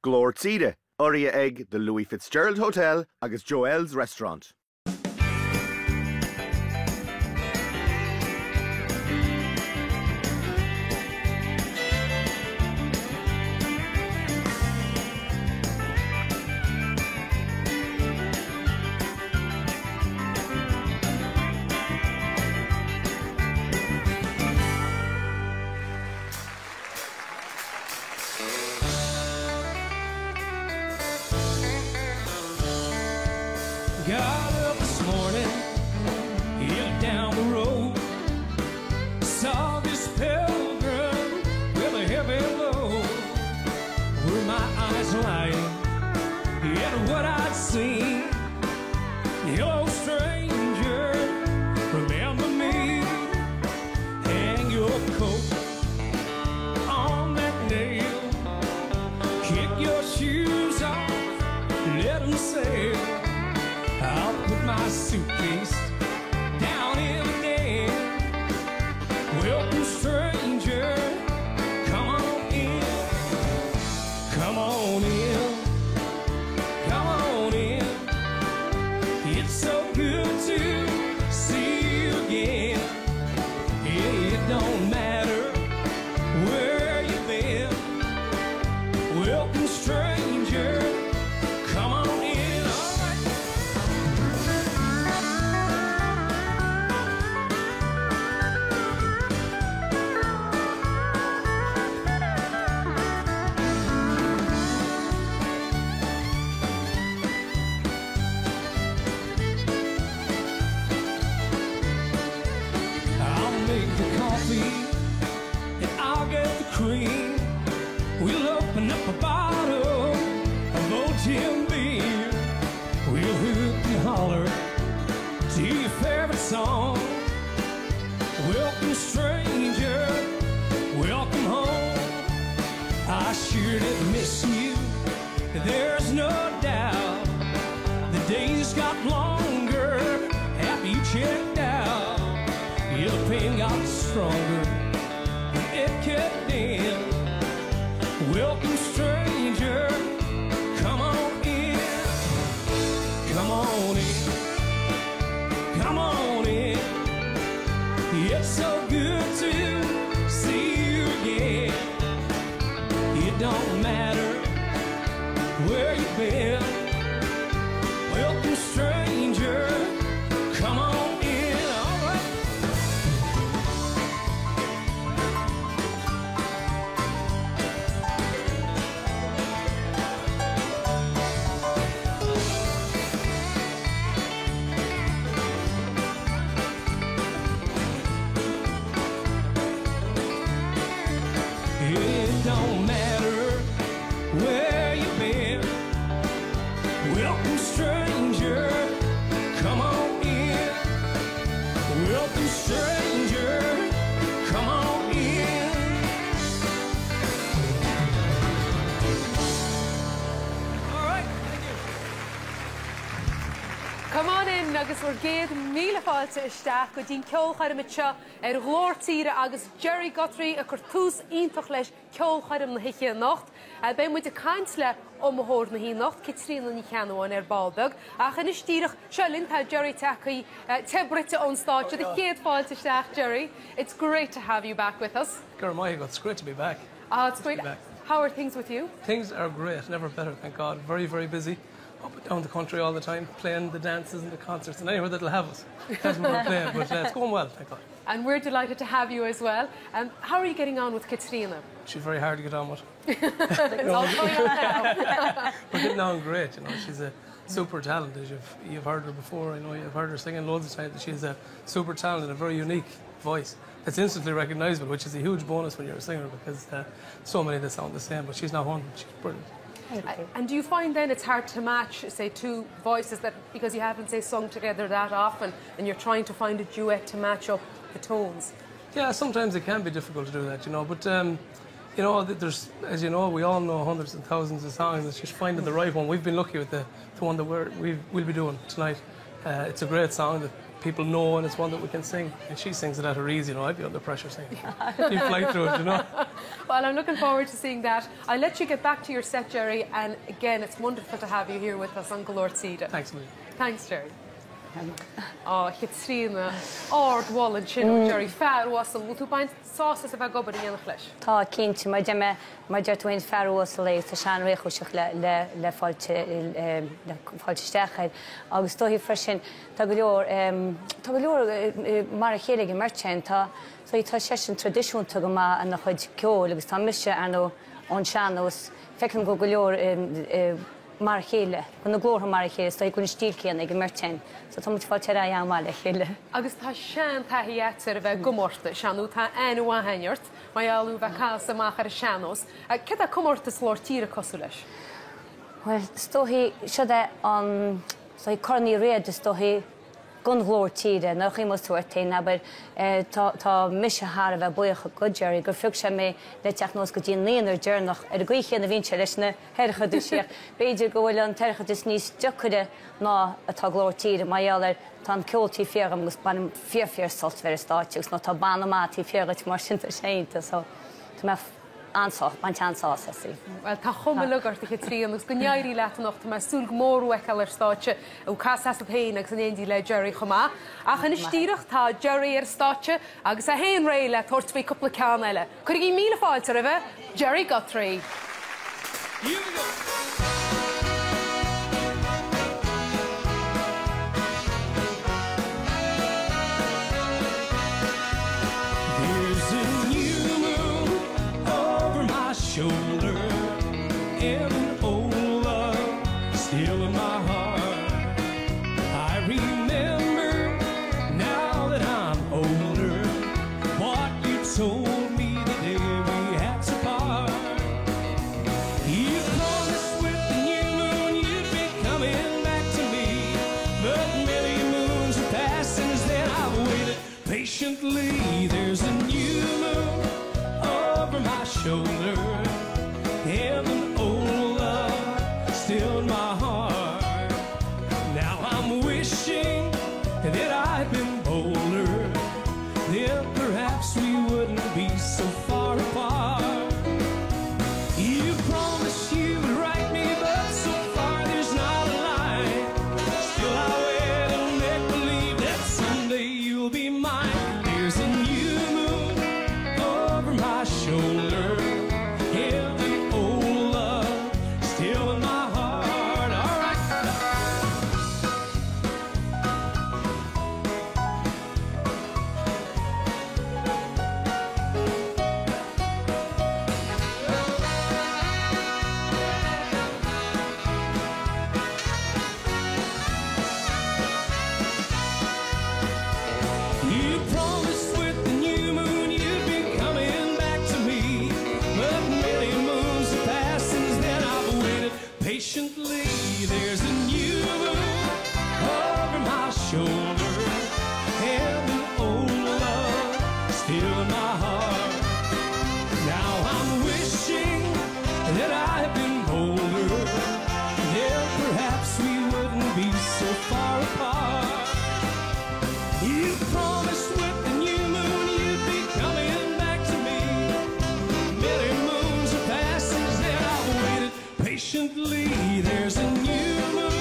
Glór Tíre, Uria Egg, the Louis Fitzgerald Hotel, agus Joel's Restaurant. Got up this morning, headed down the road. Saw this pilgrim with a heavy load. Were my eyes lying at what I'd seen? Hello, stranger, remember me? Hang your coat on that nail. Kick your shoes off, let them sail. I'll put my suitcase down in the den. Welcome, stranger, come on in. Come on in, come on in. It's so good to see you again. It don't matter where you've been. Welcome, stranger, come on in. And I'll get the cream. We'll open up a bottle of OTM beer. We'll hoot and holler to your favorite song. Welcome, stranger, welcome home. I sure did miss you, there's no doubt. The days got longer after you checked out. Yeah, the pain got stronger when it kicked in. Welcome, stranger, come on in. Come on in, come on in. It's so good to see you again. It don't matter where you've been. Welcome, stranger, come on in. It don't matter where you've been. Welcome, stranger, come on in. Welcome, stranger, come on in. All right, thank you. Come on in, agus we're géad míle fáilte isteach go dtín ceolchaidm seo Glór Tíre agus Jerry Guthrie a curtús ionfach leis ceolchaidm na hiiche nocht. Bei muid a caint le mór na hí nocht, Kitrín na ní cheanháin Baldog. Ach in istíirech Lynn tá Jerry tacaí tebrite ón státe the géad fáilte isteach, Jerry. It's great to have you back with us. It's great to be back. It's great. How are things with you? Things are great, never better, thank God. Very, very busy. Up and down the country all the time, playing the dances and the concerts and anywhere that'll have us. That's what we're playing, but it's going well, thank God. And we're delighted to have you as well. How are you getting on with Katrina? She's very hard to get on with. It's all going on now. We're getting on great, you know. She's a super talent, as you've heard her before. I know you've heard her singing loads of times. She's a super talent and a very unique voice that's instantly recognisable, which is a huge bonus when you're a singer because so many that sound the same. But she's not one. She's brilliant. And do you find then it's hard to match, say, two voices that because you haven't, say, sung together that often and you're trying to find a duet to match up the tones? Yeah, sometimes it can be difficult to do that, you know, but you know, there's, as you know, we all know hundreds and thousands of songs. It's just finding the right one. We've been lucky with the one that we'll be doing tonight. It's a great song that people know and it's one that we can sing. And she sings it at her ease, you know. I'd be under pressure singing. You fly through it, you know. Well, I'm looking forward to seeing that. I'll let you get back to your set, Jerry. And again, it's wonderful to have you here with us on Galore Cida. Thanks, Millie. Thanks, Jerry. Oh, Hitstrina, Ord, Wall and Chin, Jerry, Fair Wassel, will you find sauces if I go by the flesh? Tá cínti, mar deirtúin fearúas a léis a sean réchúiseach le fáilte steachid. Agus tóhí freisin, tá go leor mar a chéige merchain, tá sesin tradiisiúnta go má a nach chuid ceol, agus tá mise anó ón seanós, fecinn go leor mar chéile, gon na glórtha mar chéile, sta gon stíl céan ag merchain. So tá muid fáilte ra an máile chéile. Agus tá sean tahiat ar bheith gomorta, seanú tá enú a haineart, mai alú bheith casa mach ar a seanós. Ced a comorta slór tíra cosú leis? Well, stóhí siad an corní réad stóhí gon glór tíre, nach chi mos tuairtain, aber tá mise haar a bheith buocha go Jerry, gur fug sé mé le teachnós go dtíon líonar dearnach ar a gcuichéan a bhíse leis na herchadu siach. Beidir go bhfuil an terchadus níos dechuide ná atá glór tíre, maiall ar tá ceoltaí feargam agus banam fear salt ver stáitiús, nó tá banna mátí feargat mar sinta sénta, so tá me ansá, baint ansá sí. Well, tá chuma lugart a Hitríon, agus go neairí leatanacht, tá súl gmórú eiceil ar stáitse, ó cas as a héin agus an éondí le Jerry chumá. Ach yn ystíirech tá Jerry ar stáitse, agus a héin réile tuairt fé cúpla ceann eile. Chuir í míle fáilte ar bheith, Jerry Guthrie. Shoulder and an old love still in my heart. I remember now that I'm older what you told me the day we had to part. You promised with the new moon you'd be coming back to me, but many moons have passed since then. I've waited patiently. There's a new moon over my shoulder and an old love still in my heart. Now I'm wishing that I'd been bolder, then perhaps we wouldn't be so far apart. You promised you would write me, but so far there's not a line. Still I wait and make believe that someday you'll be mine. There's a new moon over my shoulder and an old love still in my heart. All right. You promised with the new moon you'd be coming back to me, but many moons have passed since then. I've waited patiently. There's a new moon over my shoulder and an old love still in my heart. Now I'm wishing that I'd been bolder, then perhaps we wouldn't be so far apart. You promised with the new moon you'd be coming back to me. Many moons have passed since then. I've waited patiently. There's a new moon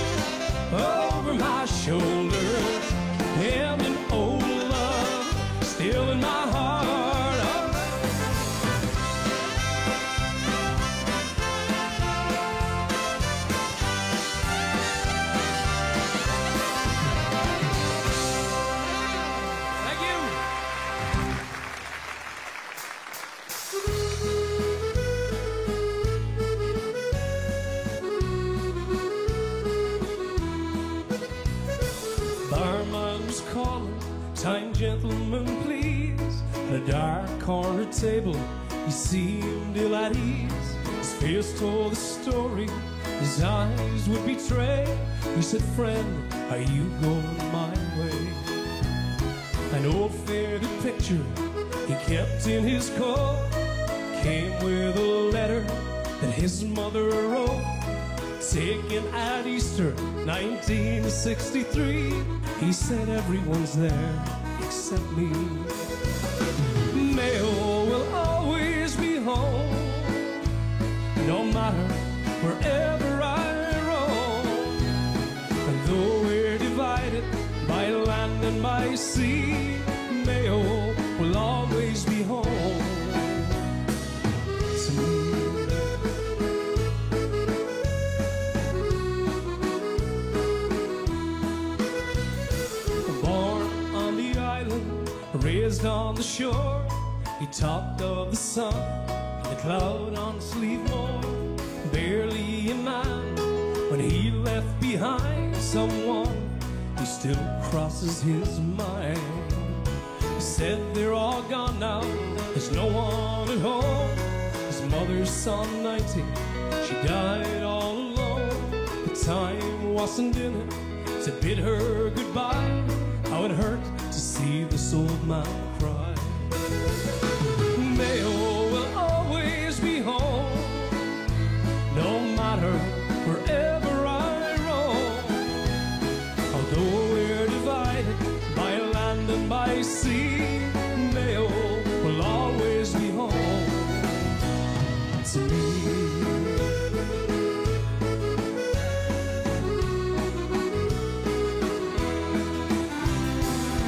over my shoulder and an old love still in my heart. Thank you. Barman's calling, time gentlemen please. At a dark corner table, he seemed ill at ease. His face told the story, his eyes would betray. He said, friend, are you going my way? An old faded picture he kept in his coat came with a letter that his mother wrote. taken at Easter 1963. He said everyone's there except me. Mayo will always be home, no matter wherever I roam. And though we're divided by land and by sea, Mayo will always be home to me. Born on the island, raised on the shore, he talked of the sun and the cloud on Slievemore. Barely a man when he left behind someone who still crosses his mind. He said they're all gone now, there's no one at home. His mother's son 90, she died all alone. The time wasn't in it to bid her goodbye. How it hurt to see this old man cry. Mayo will always be home, no matter wherever I roam. Although we're divided by land and by sea, Mayo will always be home to me.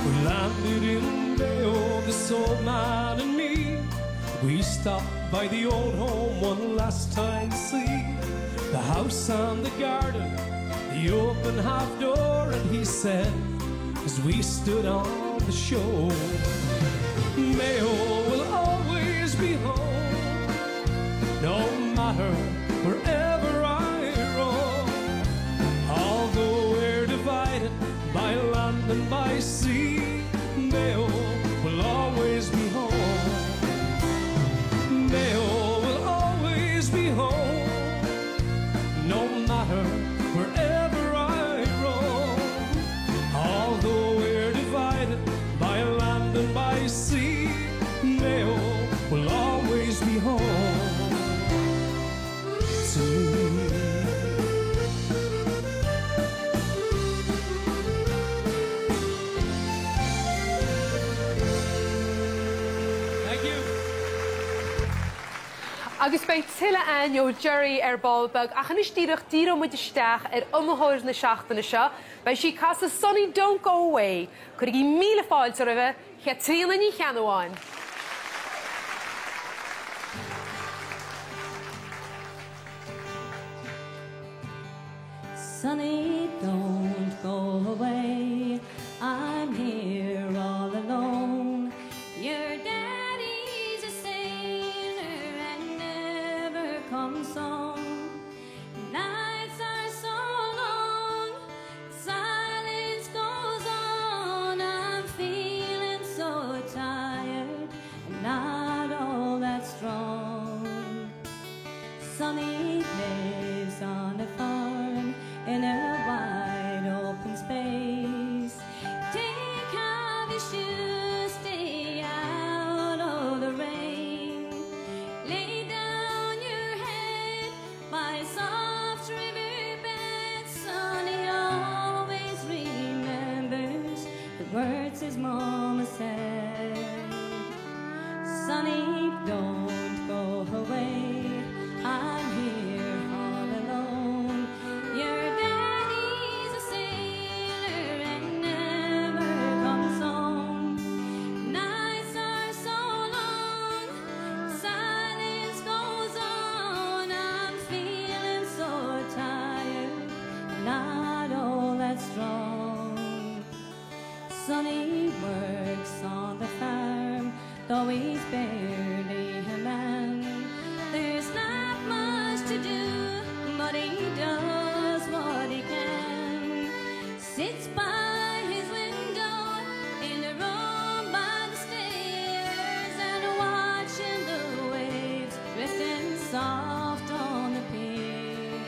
We landed in Mayo, this old man and me. We stopped by the old home one last time to see the house and the garden, the open half door. And he said, as we stood on the shore, Mayo will always be home, no matter wherever I roam. Although we're divided by land and by sea, Mayo will always be home. Mayo will always be home, no matter wherever I roam. Although we're divided by land and by sea, Mayo will always be home to me. Thank you. Agus bei tuile ain ó Jerry Balbag a chanistíireach díro muid isteach umthóir na seachtainna seo, bei si casa Sonny Don't Go Away, chuir í míle fáilte a bheith che trína ní cheanháin. Sonny, don't go away, I'm here all alone. Your daddy's a sailor and never comes home. Nights are so long, silence goes on. I'm feeling so tired and not all that strong. Sonny lives on a farm in a wide open space. Take off your shoes, stay out of the rain. Lay down your head by a soft riverbed. Sonny always remembers the words his mama said. Sonny, don't go away, I'm here all alone. Your daddy's a sailor and never comes home. Nights are so long, silence goes on. I'm feeling so tired, not all that strong. Sonny works on the farm, though he's barely a man. There's not much to do, but he does what he can. Sits by his window in the room by the stairs and watching the waves drifting soft on the pier.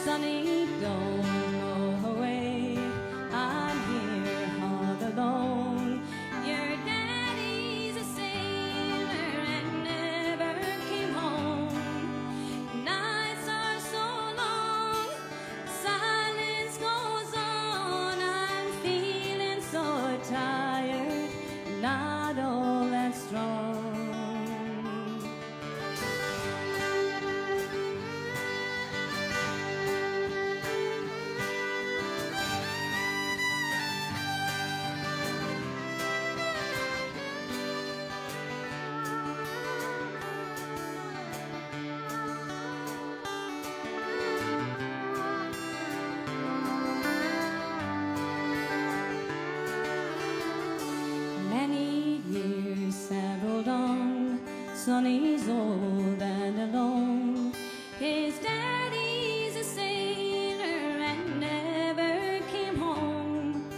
Sonny, don't go away, I'm here all alone. Your daddy's a sailor and never came home. Nights are so Sonny's old and alone. His daddy's a sailor and never came home.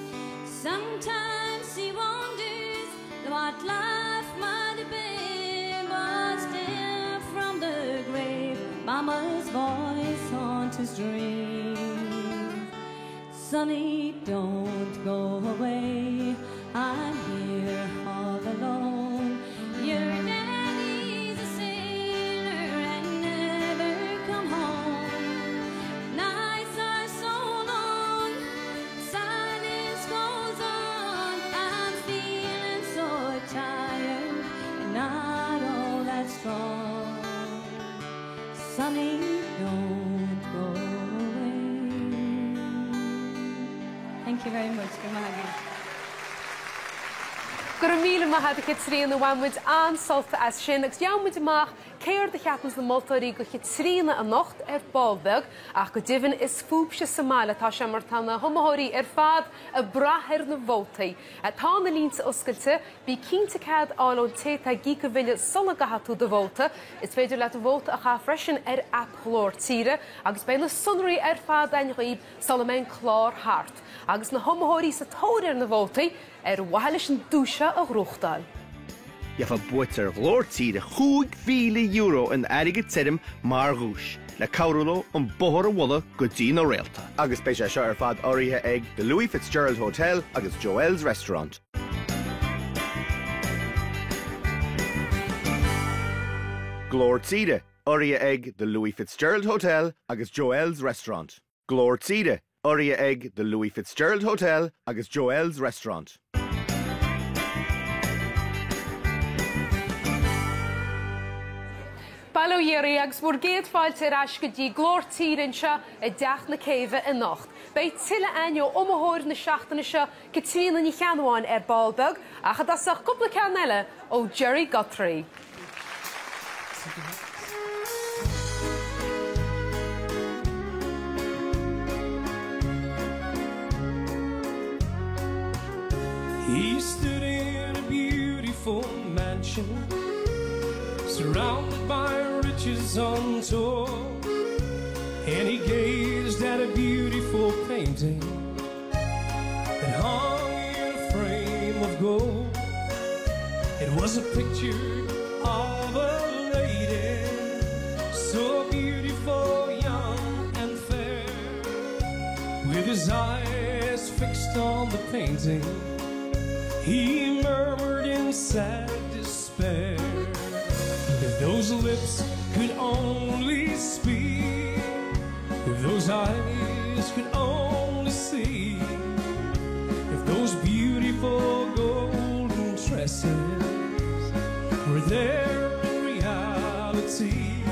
Sometimes he wonders what life might have been, but still from the grave, Mama's voice haunts his dream. Sonny, don't go away, I'm here all alone. Your daddy's a sailor and never come home. Nights are so long, silence goes on. I'm feeling so tired and not all that strong. Sonny, don't go away. Thank you very much. Good morning. Gur míle maithe go trína bhaimid ansolta as sin agus deamid amach céir de cheapans na moltarí go trína a nocht Ballbeg ach go divan is fúbse Somália tá sé mar tána homóirí fad a brathir na bhótaí. Tá na línta oscailte bí cínta cad áil téta gíca bhile sola gahatú de bhóta is féidir le bhóta a cha freisin app chlór tíre agus bé na sunraí fad ein roiib Solomon chlár hart agus na homóirí sa tóir na bhótaí wahalis an dúise a Ruchtdal. Jefa buiter glóirtíre €5,000 in aige tirim mar rúis, le caurúlo an bohar a walla go dtí na réalta. Agus béis seo fad áirithe ag the Louis Fitzgerald Hotel agus Joel's Restaurant. Glóirtíre áirithe ag the Louis Fitzgerald Hotel agus Joel's Restaurant. Glóirtíre áirithe ag the Louis Fitzgerald Hotel agus Joel's Restaurant. Balóieri agus búr géad fáilte ras go dtí glóirtíreann seo a deach na céimhe in nocht. Bei tuile aineo omóthir na seachtainna seo go trína ní cheanháin Ballbeg a chadasach cúpla ceann eile ó Jerry Guthrie. He stood in a beautiful mansion, surrounded by riches untold, and he gazed at a beautiful painting that hung in a frame of gold. It was a picture of a lady, so beautiful, young and fair, with his eyes fixed on the painting. He murmured in sad despair, if those lips could only speak, if those eyes could only see, if those beautiful golden tresses were there in reality,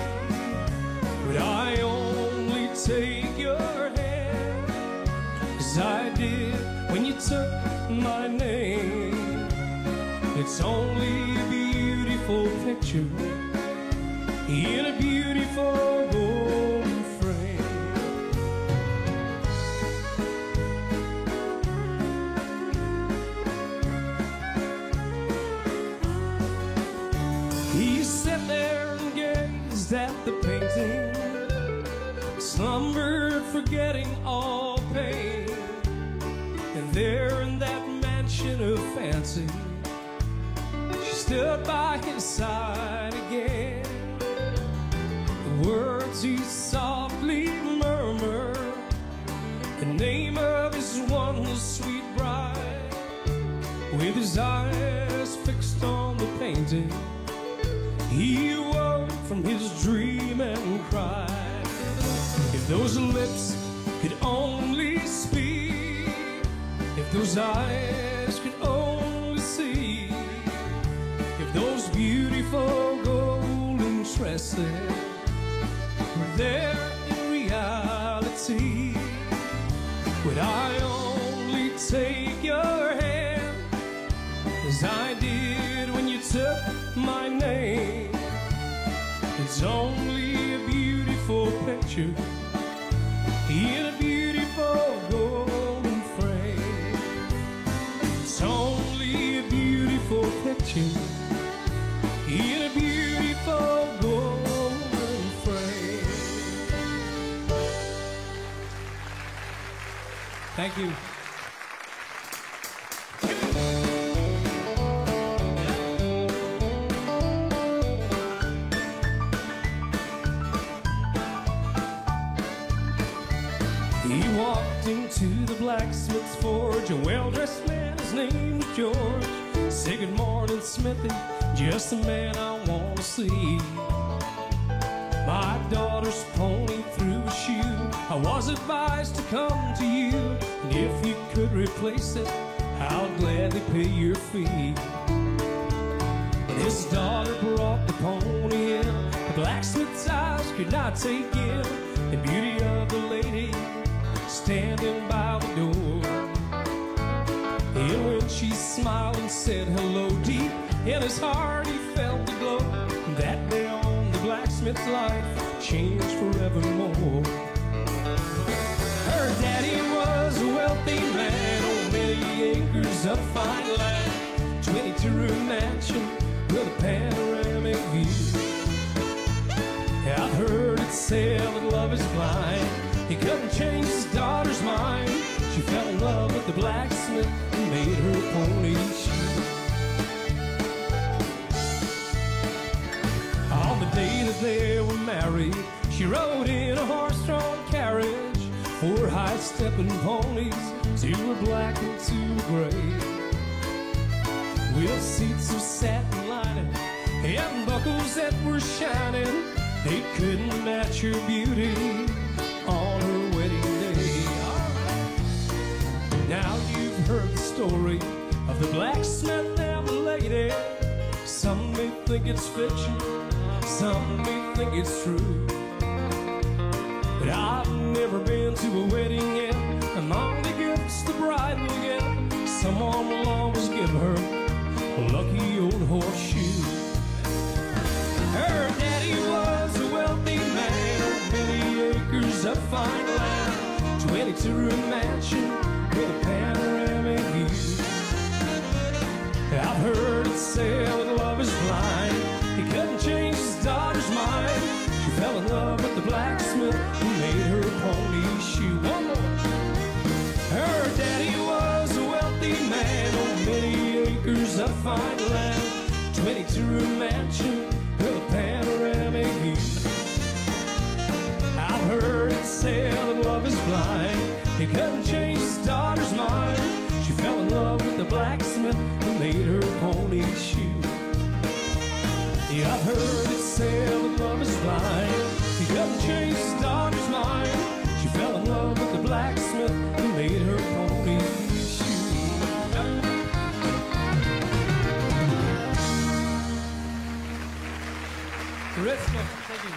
would I only take your hand as I did when you took my name? It's only a beautiful picture in a beautiful golden frame. He sat there and gazed at the painting, slumbered forgetting all pain, and there in that mansion of fancy, she stood by his side again. The words he softly murmured, the name of his one sweet bride, with his eyes fixed on the painting, he woke from his dream and cried, if those lips could only speak, if those eyes could only see, if those beautiful golden tresses were there in reality, would I only take your hand as I did when you took my name? It's only a beautiful picture in a beautiful golden frame. It's only a beautiful picture in a beautiful Thank you. He walked into the blacksmith's forge, a well-dressed man, his name was George. Say good morning, Smithy, just the man I want to see. My daughter's pony threw a shoe, I was advised to come to you, and if you could replace it, I'll gladly pay your fee. But his daughter brought the pony in, the blacksmith's eyes could not take in the beauty of the lady standing by the door. And when she smiled and said hello, deep in his heart he felt the glow. That day on, the blacksmith's life changed forevermore. Her daddy was a wealthy man, on many acres of fine land, 22-room mansion with a panoramic view. I've heard it said that love is blind. He couldn't change his daughter's mind. She fell in love with the blacksmith and made her pony shoe. On the day that they were married, she rode in a horse-drawn carriage, 4 high-stepping ponies, 2 were black and 2 were gray, with seats of satin lining and buckles that were shining. They couldn't match her beauty on her wedding day. Now you've heard the story of the blacksmith and the lady. Some may think it's fiction, some may think it's true, but I've never been to a wedding yet. Among the gifts the bride will get, someone will always give her a lucky old horseshoe. Her daddy was a wealthy man, many acres of fine land, 22-room mansion with a panoramic view. I've heard it said that love is blind. He couldn't change his daughter's mind. She fell in love with the blacksmith who made her pony shoe. One more. Her daddy was a wealthy man, on many acres of fine land, 22-room mansion with a panoramic view. I've heard it said that love is blind. He couldn't change his daughter's mind. She fell in love with the blacksmith who made her pony shoe. Yeah, I've heard it said that love is blind. He couldn't change his daughter's mind. She fell in love with the blacksmith who made her pony shoe. Christmas, thank you.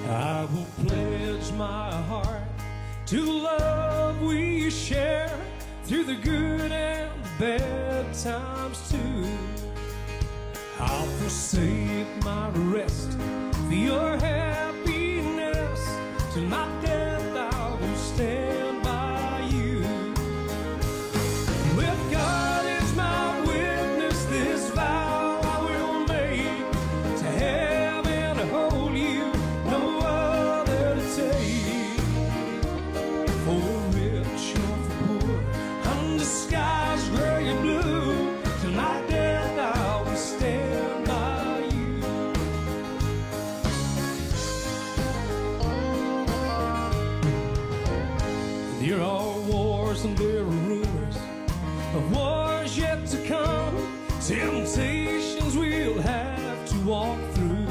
I will pledge my heart to love we share through the good and the bad times too. I'll forsake my rest for your happiness. Till my death I will stand by you. With God as my witness, this vow I will make, to have and to hold you, no other to take. For rich or for poor, under skies gray and blue, till my death I will stand by you. There are wars and there are rumors of wars yet to come, temptations we'll have to walk through.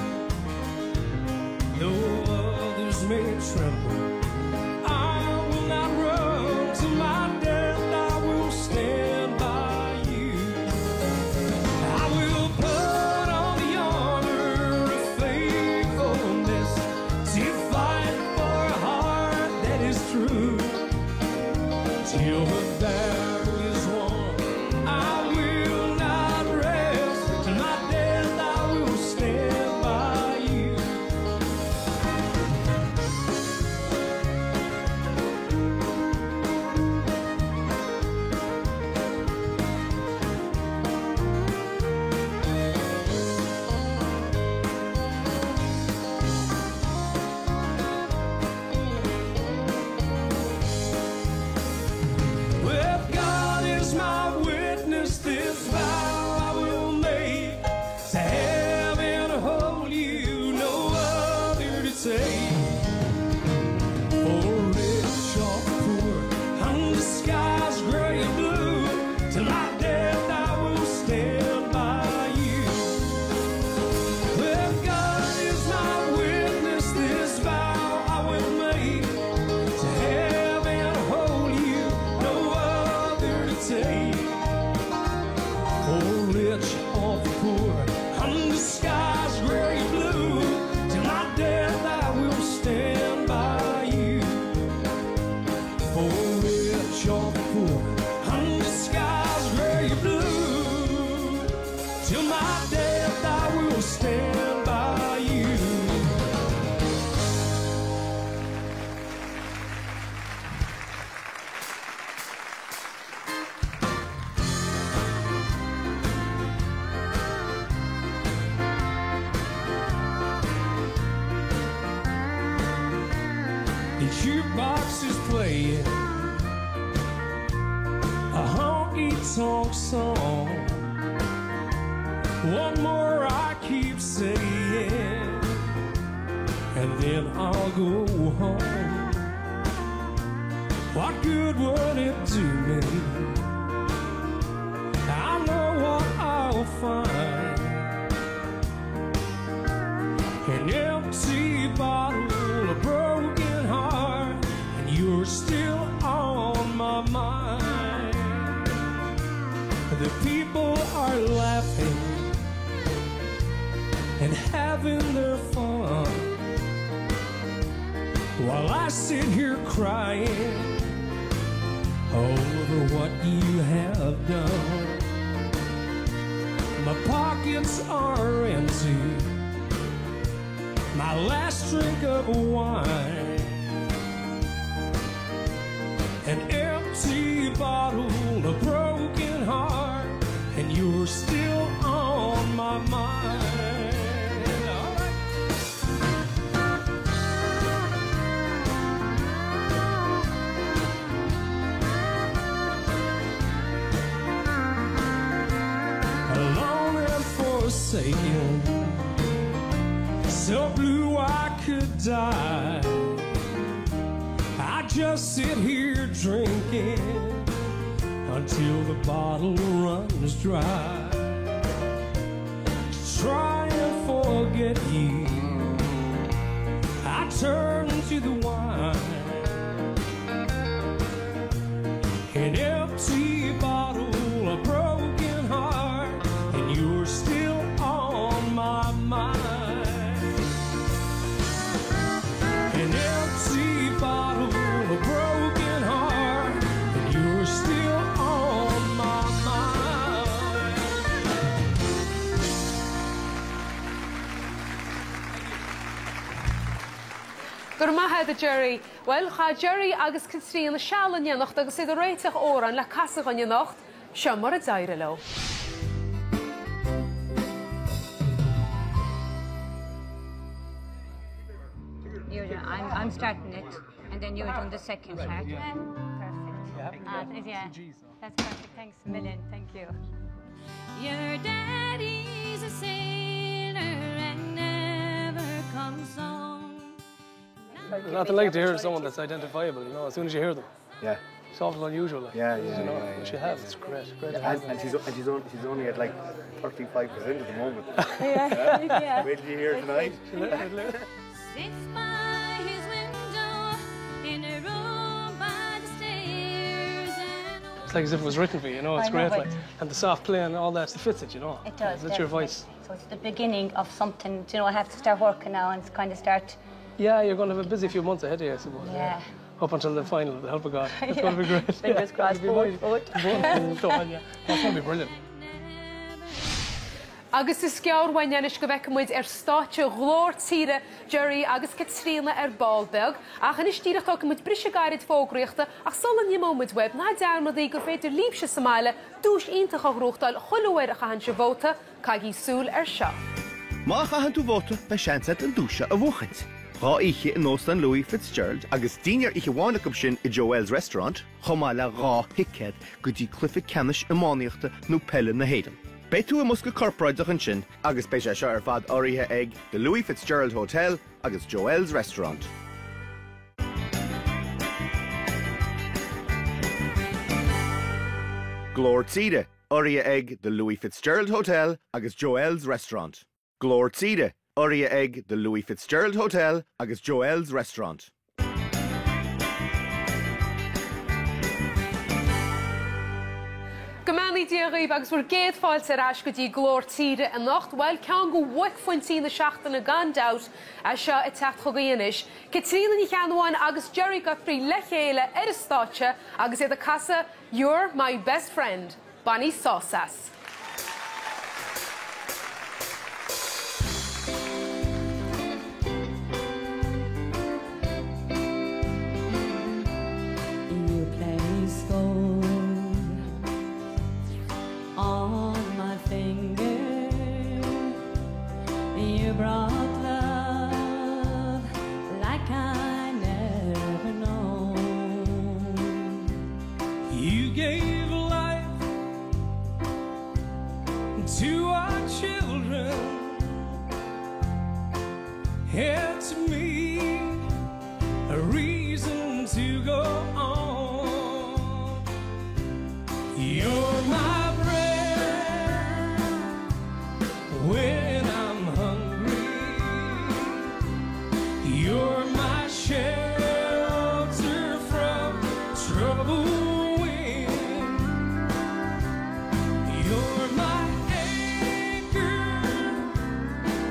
Though others may tremble, I will not run. To my death I will stand by you. I will put on the armor of faithfulness to fight for a heart that is true. Till the battle is won, I will not rest. Till my death I will stand by you. you're the fool under skies gray blue. Till my death I will stand by you. The jukebox is playing a honky-tonk song. One more I keep saying, and then I'll go home. What good would it do me? I know what I'll find. An empty bottle, a broken heart, and you're still on my mind. The people are laughing and having their fun, while I sit here crying over what you have done. My pockets are empty, my last drink of wine, an empty bottle, a broken heart, and you're still on my mind. Alone and forsaken, so blue I could die. I just sit here drinking until the bottle runs dry. Try and forget you, I turn to the wine. An empty bottle, a broken heart, and you're still on my mind. An empty bottle, a broken heart, and you're still on my mind. Gur maithe de Jerry, well, cha Jerry agus Christine na sealan nacht agus iad réiteach óran le casach an nacht, seo mar a daire lo. I'm starting it, and then you're doing the second part. Perfect. Yeah, that's perfect. Thanks a million. Thank you. Your daddy's a sailor and never comes home. Nothing like to hear someone that's identifiable, you know, as soon as you hear them. Yeah. It's awful unusual. Like, Yeah, you know, what you have, it's great. And she's only at like 35% at the moment. Yeah. Wait till you hear it tonight. Sits by his window in a room by the stairs and It's like as if it was written for you, you know, it's I know, great. but- Like, and the soft play and all that, it fits it, you know. It does. That's your definitely. voice. So it's the beginning of something. You know, I have to start working now and kind of start. Yeah, you're going to have a busy few months ahead of you, I suppose. Yeah. Up until the final, with the help of God. It's going to be great. Fingers crossed. It'll be Both. Both. Go on, yeah. That's going to be brilliant. Agus is sceabhar bhainneannis go bhfeicimid stáite glór tíre Jerry agus Katrina Baalbeg. Ach an is tíreach go brise gairid fógraíochta ach solan nimóid web na dearmadaí gur féidir líbse Somáile dúis iontacha ghruachtáil chollúir a chahan se bhóta caigí súl seo. Má chahan tú bhóta be seanset an dúise a bhuachant. Rá ihe in Nostan Louis Fitzgerald agus dínear ihe bhána go sin I Joel's Restaurant, chomáile rá hiced go dtí cluife ceannis imáníochta nó pelle na héidir. Beitú a musca corporaidach an sin, agus béis seo ar fad áirithe ag the Louis Fitzgerald Hotel agus Joel's Restaurant. Glór tíre, áirithe ag the Louis Fitzgerald Hotel agus Joel's Restaurant. Glór tíre, áirithe ag the Louis Fitzgerald Hotel agus Joel's Restaurant. Gomani diarrhea agus bhfuair géad fáilte arás go dtí glór tíre a nacht, well ceann go bhuic faoin tí na seachtainna gandát a seo i techt chugaíonis. Caitríona ní cheanháin agus Jerry Guthrie le chéile ar a státe agus iad a casa You're My Best Friend, Bonnie Sausas. Here to me, a reason to go on. You're my bread when I'm hungry. You're my shelter from trouble wind. You're my anchor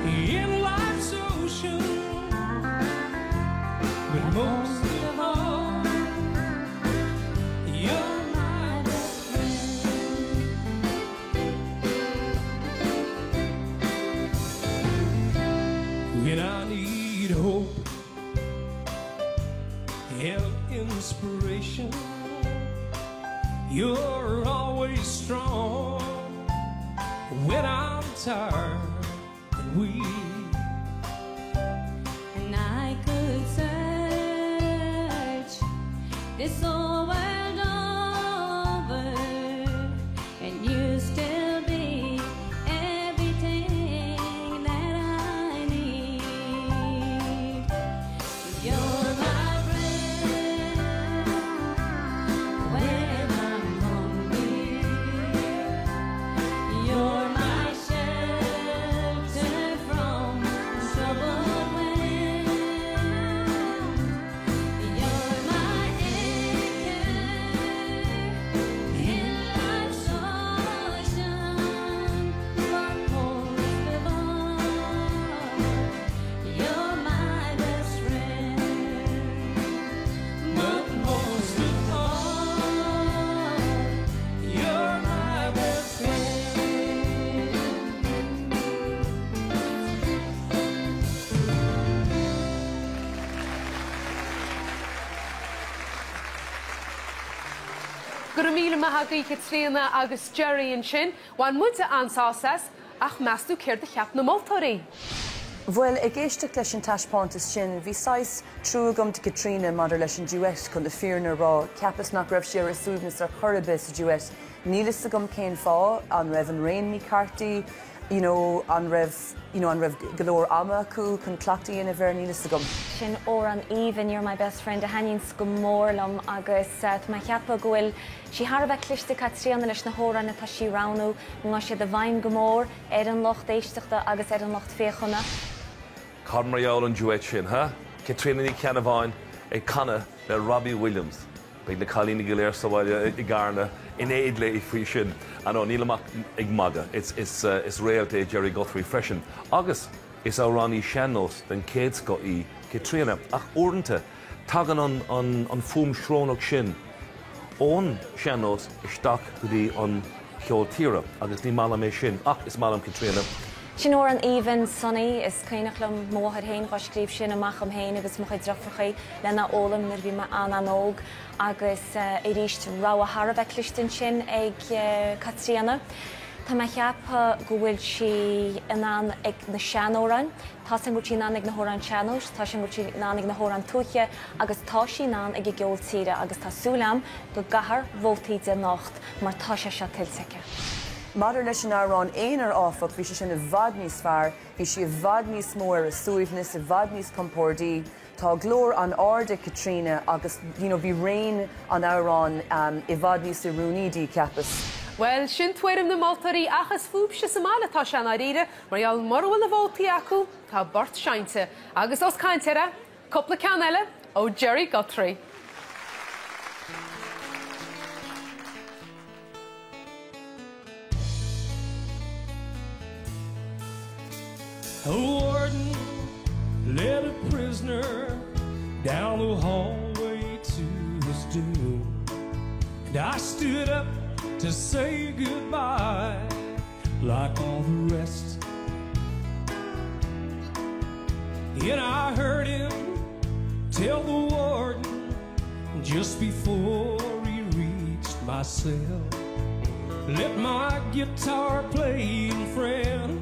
in life's ocean. But most of all, you're my best friend. When I need hope and inspiration, you're always strong. When I'm tired and weak, this whole world over, and you still be everything that I need. You're my friend when I'm hungry. You're my shelter from troubled wind. You're my Gurmíle mahagaí Caitríona agus Jerry an sin, bhain muide ansásas ach measú céir de cheap na moltóirí. Well, ag éisteach leis an taispáintas sin, bhí sais trúgam de Caitríona maidir leis an duet chun le fíorna rá, ceapas nach raibh siar a súbnas ar chorabis a duet. Nílas agam céin fá an raibh an Rain McCarthy, an raibh galore ama acu chun clachtaí ina bhar nílas agam. Sin ó an Even, You're My Best Friend, a haíonn go mórlam agus má cheappa gohfuil si Harbheith cliste Caitríona leis na hóranna tá sí ranú má siad a bhaim go mór ar an locht éisteachta agus ar an locht féchana. Carmariol an duet sin, ha? Caitríona ní ceanna bhain ag canna le Robbie Williams. Beag na Cailíní go léir sa bhaile I garna in éad le I faoi sin. An ó nílamach ag maga. Is réalta Jerry Guthrie freisin. Agus is á ranní seannos den céad sco I Caitríona. Ach orintanta tagan an fum srónach sin. Ón seannos isteach go dtí an cheol tíre agus ní mála mé sin. Ach is málam Caitríona. Sin ó an Even Sonny is céinach le móthir hain go scríb sin amach am hain agus mo chuid drafrachaí lena ólam nar bhí me anóg agus I ríist rá a Harbheith clisteann sin ag Caitríona. Tá me cheappa go bhfuil si inán ag na seanóran, tá sin go tí ná ag na hóran seanós, tá sin go tí ná ag na hóran túche agus tá sí ná ag I geol tíre agus tá súlam go gahar bhótaí de nacht mar tá sé seo tilteice. Maidir leis an árán éonar áfach bhí sé sin a bhfad níos fearr, bhí si a bhfad níos mór a suaimhneas, a bhfad níos compórdaí, tá glór an áde Caitríona agus bhí rain an árán I bhfad níos a rúnídí ceapas. Well, sin tuairim na moltóirí achas fúbse sa mála tá sean áíre, mar eall marhfuil na bhótaí acu tá bort seinte. Agus os cainteire, coppla ceann eile ó Jerry Guthrie. A warden led a prisoner down the hallway to his doom. And I stood up to say goodbye like all the rest. And I heard him tell the warden just before he reached my cell, let my guitar playing friend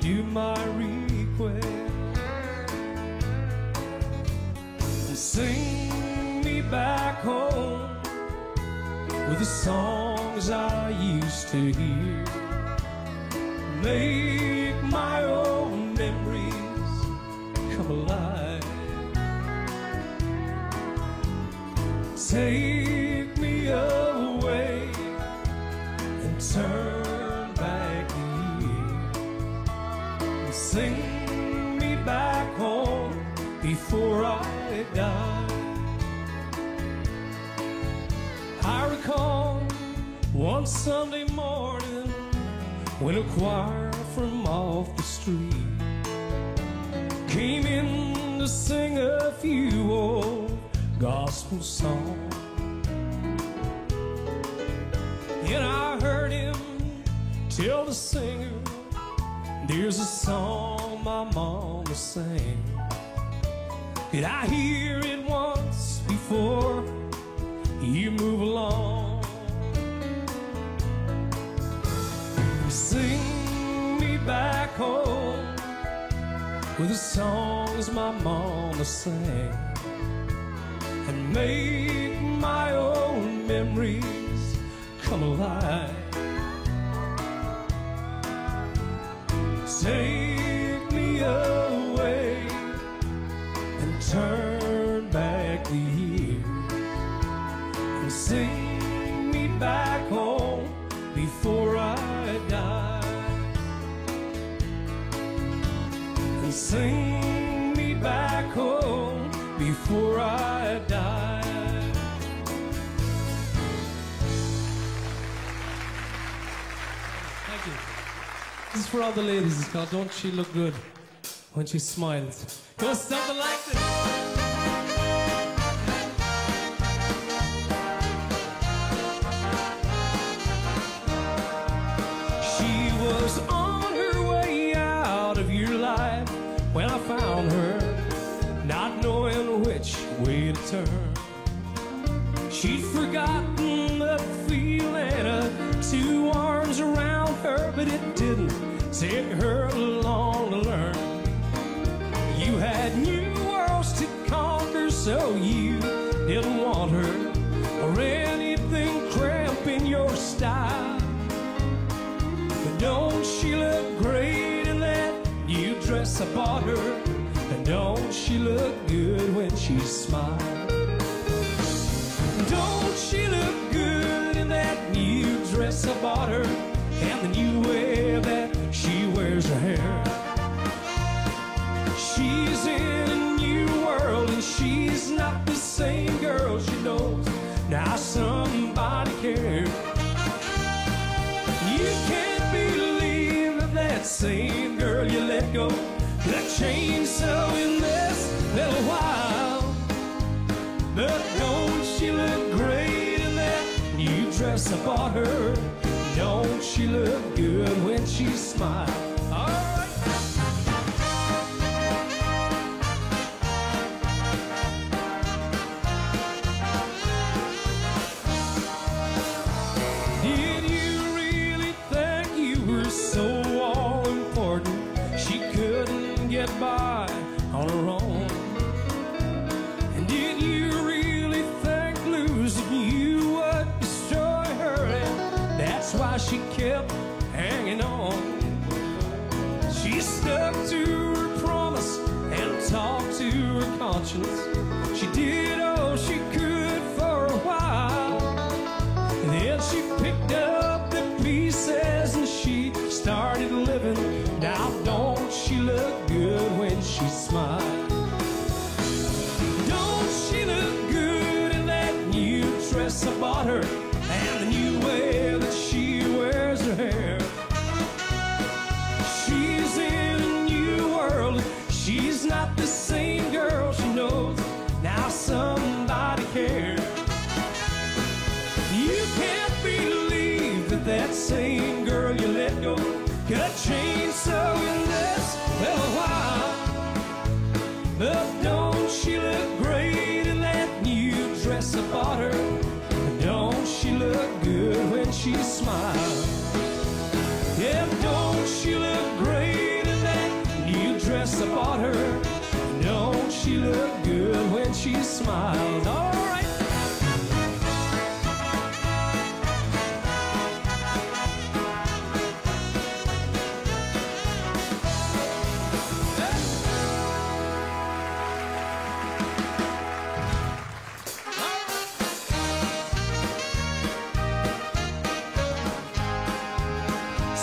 do my request. And sing me back home with the songs I used to hear. Make my own memories come alive. Take me away and turn back the year. And sing me back home before I die. I recall one Sunday morning when a choir from off the street came in to sing a few old gospel songs. And I heard him tell the singer, there's a song my mama sang. Did I hear it once before you move along? Sing me back home with the songs my mama sang, and make my own memories come alive. Take me away and turn back the years, and sing me back home before I die. And sing me back home before I die. Thank you. This is for all the ladies. It's called Don't She Look Good When She Smiles. Goes something like this. She was on her way out of your life when I found her, not knowing which way to turn. She'd forgotten the feeling of two arms around her, but it didn't take her long to learn. You had new worlds to conquer, so you didn't want her or anything cramping your style. But don't she look great in that new dress I bought her? And don't she look good when she smiles? Don't she look good in that new dress I bought her, and the new way that she wears her hair? She's in a new world and she's not the same girl she knows. Now somebody cares. You can't believe that that same girl you let go could change so in this little while. But don't she look great in that new dress I bought her? Don't she look good when she smiles? All right. Did you really think you were so all important she couldn't get by on her own? And did you really think losing you would destroy her, and that's why she kept hanging on? She stuck to her promise and talked to her conscience. She did all she could for a while, and then she picked up the pieces and she started living. Now don't she look good when she smiles? Don't she look good in that new dress I bought her, and the new way that she wears her hair? She's in a new You can't believe that that same girl you let go got changed so in this little while. But don't she look great in that new dress I bought her? Don't she look good when she smiles? Yeah, don't she look great in that new dress I bought her? Don't she look good when she smiles? All right.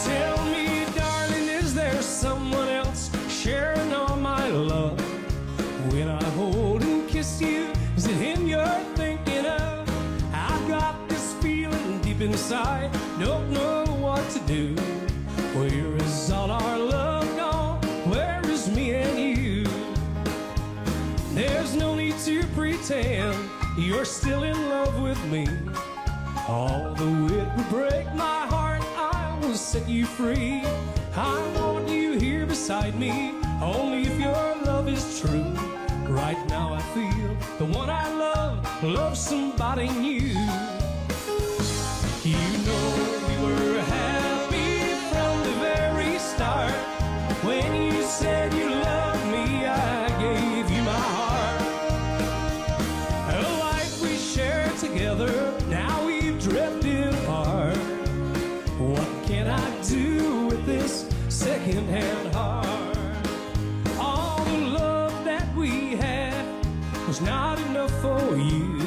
Tell me, darling, is there someone else sharing all my love? When I hold and kiss you, is it him you're thinking of? I've got this feeling deep inside, don't know what to do. Where is all our love gone? Where is me and you? There's no need to pretend you're still in love with me. Although it would break my heart, I will set you free. I want you here beside me, only if your love is true. Right now I feel the one I love loves somebody new. You know we were happy from the very start. When you said you loved me, I gave you my heart. A life we shared together, now we've drifted apart. What can I do with this second-hand heart? All the love that we had was not enough for you.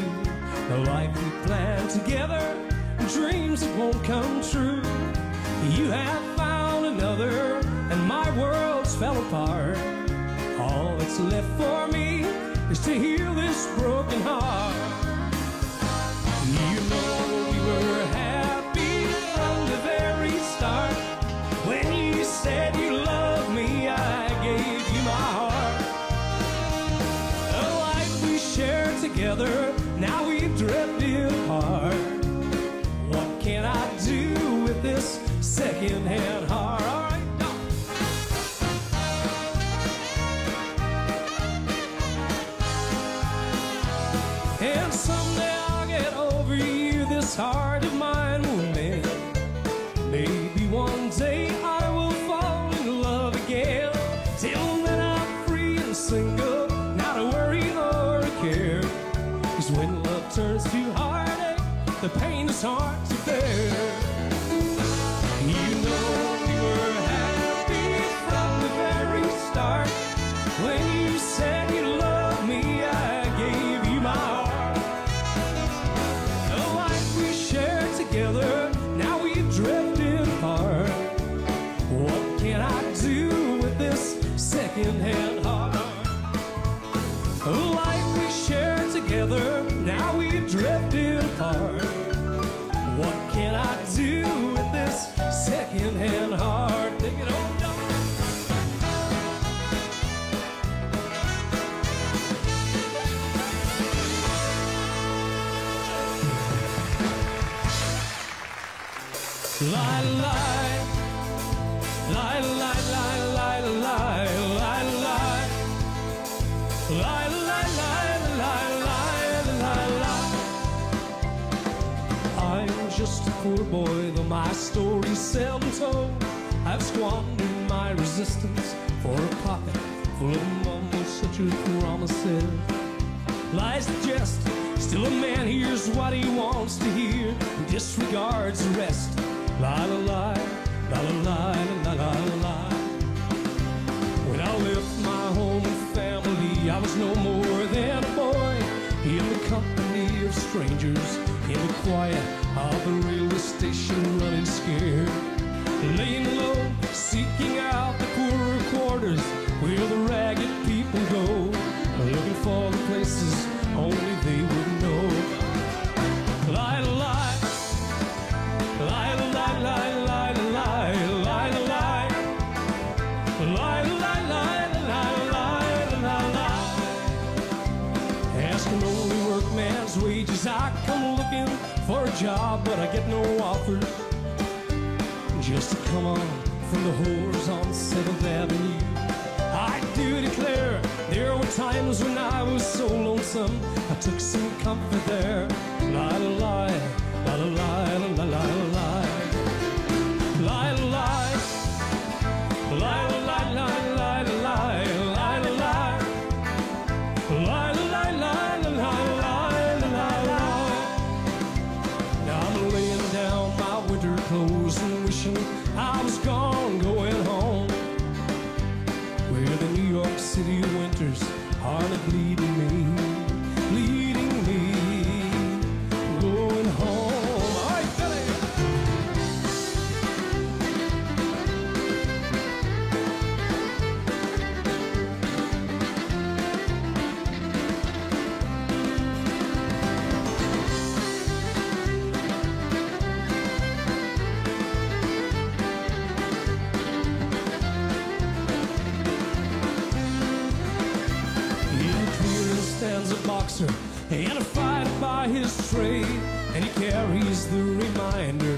The life we planned together, dreams that won't come true. You have found another and my world's fell apart. All that's left for me is to heal this broken heart. You know we were happy from the very start. When you said you loved me, I gave you my heart. A life we shared together, now we've drifted apart. What can I do with this second-hand heart? All right, no. And someday I'll get over you, this heart of mine will mend. Maybe one day I will fall in love again. Till then I'm free and single, not a worry or a care. 'Cause when love turns to heartache, the pain is hard to bear. You know we were happy from the very start. When you said you loved me, I gave you my heart. A life we shared together, now we've drifted apart. What can I do with this second-hand heart? A life we shared together, now we've drifted apart. What can I do with this second-hand heart? Take it on, dog. Lie, lie, lie, lie, lie, lie, lie, lie, lie, lie, lie, lie, lie, lie, lie. I'm just a poor boy, though my story's seldom told. I've squandered my resistance for a pocket full of mumbles such as promises. Lies the jest, still a man hears what he wants to hear, and disregards the rest. La la la, la la la, la la la la. When I left my home and family, I was no more than a boy in the company of strangers, in the quiet of the railway station, running scared, laying low, seeking out the poorer quarters where the ragged people go, looking for the places only they would know. Lie, lie, lie, lie, lie, lie, lie, lie, lie, lie, lie, lie, lie, lie, lie, lie. Asking only workman's wages, I come looking for a job, but I get no offer. Just to come on from the whores on 7th Avenue. I do declare there were times when I was so lonesome I took some comfort there. La la la, la la la, la la la la, la la la, la la la, la la la, la la la, la la la, la la. Now I'm laying down my winter clothes and wishing I was gone, going home, where the New York City winters are bleeding me, going home. All right, Billy. Stands a boxer and a fighter by his trade, and he carries the reminder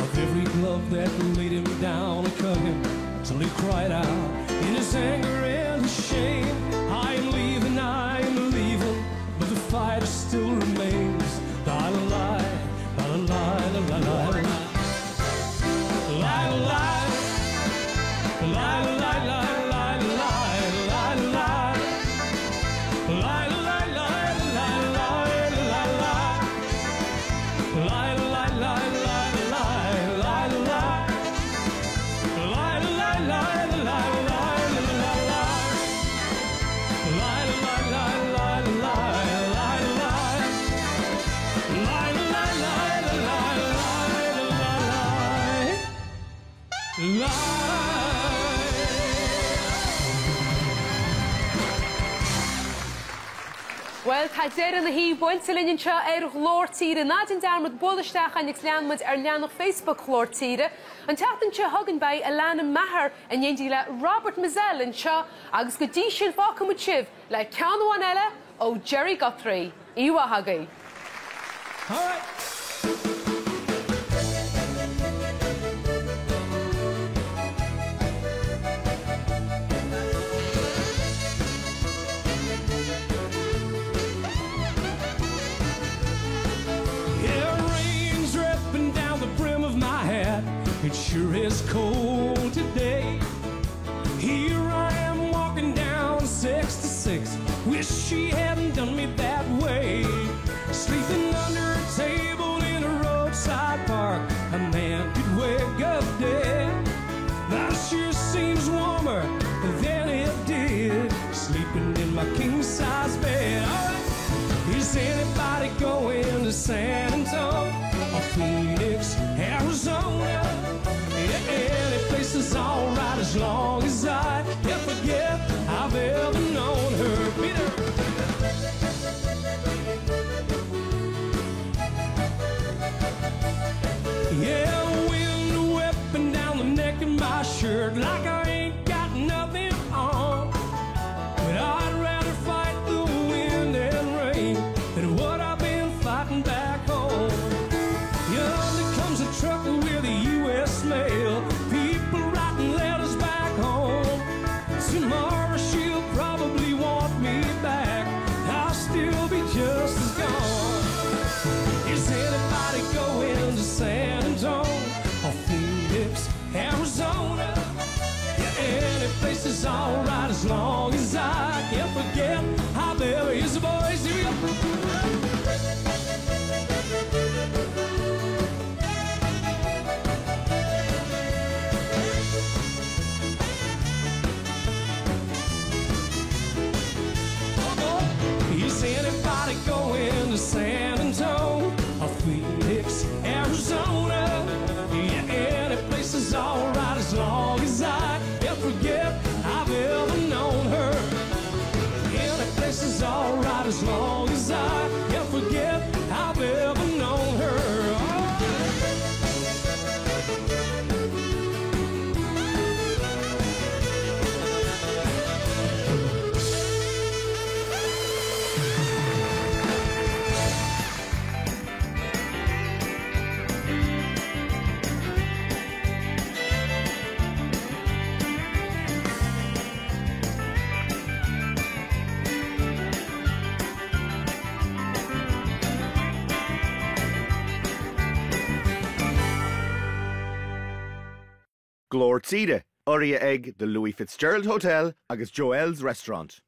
of every glove that laid him down and cut him till he cried out in his anger and his shame. I'm leaving, but the fighter still remains. La la la, la la la, la la la, la la la, la la la. Well, Cader and the He went to Linian Cha Glór Tíre, not in down with Bullistach and Exlanmud Erlian Facebook Glór Tíre, and Tapin Cha Huggin by Alana Maher and Yendila Robert Mazel and Cha Agus Gadishin Falkamuchiv, like Canwanella, O Jerry Guthrie, Iwa Huggy. All right. It sure is cold today. Here I am walking down 66. Wish she hadn't done me that way. Sleeping under a table in a roadside park, a man could wake up dead. That sure seems warmer than it did, sleeping in my king-size bed. Right. Is anybody going to San Antonio or Phoenix, Arizona? Any place is alright as long as I can forget I've ever known her. Peter. Yeah, wind whipping down the neck of my shirt like I ain't got nothing on. But I'd rather fight the wind and rain than what I've been fighting back home. Yonder comes a truck with the U.S. mail, people writing letters back home. Tomorrow she'll probably want me back, I'll still be just as gone. Is anybody going to San Antonio or Phoenix, Arizona? Glór Tíre, oria ag the Louis Fitzgerald Hotel agus Joel's Restaurant.